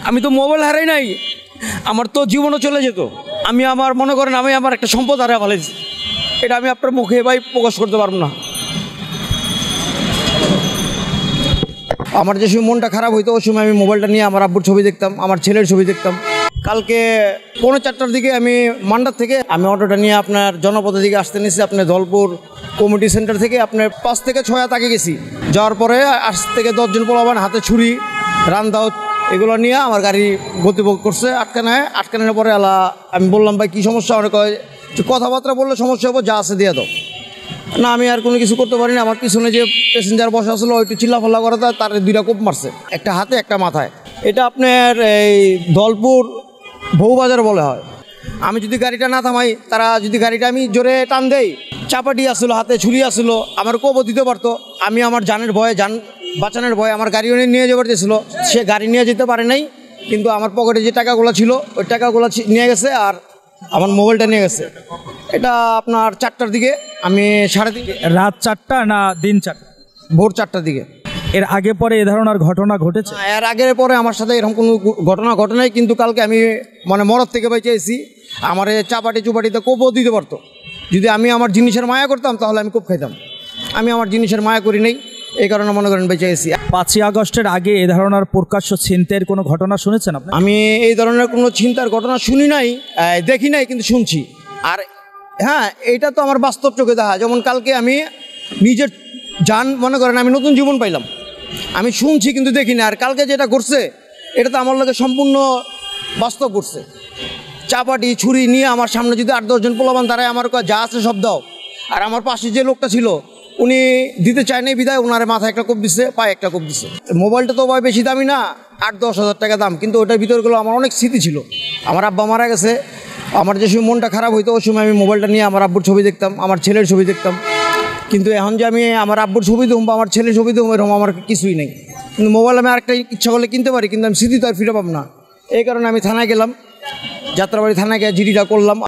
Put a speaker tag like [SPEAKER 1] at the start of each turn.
[SPEAKER 1] আমি তো মোবাইল হারাই নাই, আমার তো জীবনও চলে যেত। আমি আমার মনে করেন আমি আমার একটা সম্পদ হারিয়ে ফেলেছি, এটা আমি আপনার মুখে ভাই প্রকাশ করতে পারবো না। আমার যে সময় মনটা খারাপ হইতো ওই সময় আমি মোবাইলটা নিয়ে আমার আব্বুর ছবি দেখতাম, আমার ছেলের ছবি দেখতাম। কালকে 4:45টার দিকে আমি মান্ডার থেকে আমি অটোটা নিয়ে আপনার জনপথের দিকে আসতে নিয়েছি, আপনার দলপুর কমিউনিটি সেন্টার থেকে আপনার 5 থেকে 6 হাত আগে গেছি। যাওয়ার পরে 8 থেকে 10 জন পোলাপান হাতে ছুরি রান্দাও এগুলো নিয়ে আমার গাড়ি গতিবোধ করছে, আটকানোর পরে আমি বললাম ভাই কী সমস্যা, অনেক কথাবার্তা বললে সমস্যা হবো, যা আছে দিয়ে দাও না। আমি আর কোনো কিছু করতে পারিনি। আমার পিছনে যে প্যাসেঞ্জার বসা আসলো ওইটু চিল্লাফাল্লা করে তার 2টা কোপ মারছে, একটা হাতে একটা মাথায়। এটা আপনার এই দলপুর বউবাজার বলে হয়। আমি যদি গাড়িটা না থামাই, তারা যদি গাড়িটা আমি জোরে টান দেই, চাপাটি আসলো, হাতে ছুরি আসলো, আমার কোপও দিতে পারতো। আমি আমার জানের ভয়ে, যান বাঁচানোর ভয়ে আমার গাড়িও নিয়ে যাবার চেয়েছিল, সে গাড়ি নিয়ে যেতে পারে নাই, কিন্তু আমার পকেটে যে টাকাগুলো ছিল ওই টাকাগুলো নিয়ে গেছে আর আমার মোবাইলটা নিয়ে গেছে। এটা আপনার 4টার দিকে, আমি 3:30
[SPEAKER 2] রাত 4টা না দিন 4টা?
[SPEAKER 1] ভোর 4টার দিকে।
[SPEAKER 2] এর আগে পরে এ ধরনের ঘটনা ঘটেছে?
[SPEAKER 1] এর আগের পরে আমার সাথে এরকম কোনো ঘটনা ঘটে নাই, কিন্তু কালকে আমি মানে মরদ থেকে বেঁচে এসেছি। আমার চাপাটি চুপাটিতে কোপও দিতে পারতো। যদি আমি আমার জিনিসের মায়া করতাম তাহলে আমি কোপ খাইতাম। আমি আমার জিনিসের মায়া করি নাই, এই কারণে মনে করেন বেঁচে গেছি।
[SPEAKER 2] 5ই আগস্টের আগে এ ধরনের প্রকাশ্য ছিনতাইয়ের কোনো ঘটনা শুনেছেন আপনি?
[SPEAKER 1] আমি এই ধরনের কোনো চিন্তার ঘটনা শুনি নাই, দেখি নাই, কিন্তু শুনছি। আর হ্যাঁ, এটা তো আমার বাস্তব চোখে দেখা। যেমন কালকে আমি নিজের জান মনে করেন আমি নতুন জীবন পাইলাম, আমি শুনছি কিন্তু দেখি না। আর কালকে যেটা ঘটছে এটা তো আমার লোকে সম্পূর্ণ বাস্তব ঘটছে। চাপাটি ছুরি নিয়ে আমার সামনে যদি 8-10 জন পোলাপান দাঁড়ায়, আমার যা আছে সব দাও। আর আমার পাশে যে লোকটা ছিল উনি দিতে চায়নি বিদায় ওনার মাথায় একটা কোপ দিচ্ছে, পায়ে একটা কোপ দিচ্ছে। মোবাইলটা তো ভাই বেশি দামি না, 8-10 হাজার টাকা দাম, কিন্তু ওটার ভিতরগুলো আমার অনেক স্মৃতি ছিল। আমার আব্বা মারা গেছে, আমার যে সময় মনটা খারাপ হইতো ওই সময় আমি মোবাইলটা নিয়ে আমার আব্বুর ছবি দেখতাম, আমার ছেলের ছবি দেখতাম। কিন্তু এখন যে আমি আমার আব্বুর ছবি দেবো বা আমার ছেলের ছবি দেবো এরকম আমার কিছুই নেই। কিন্তু মোবাইল আমি আরেকটা ইচ্ছা করলে কিনতে পারি, কিন্তু আমি স্মৃতি তো আর ফিরে পাবো না। এই কারণে আমি থানায় গেলাম, যাত্রাবাড়ি থানায় গিয়ে জিডিটা করলাম।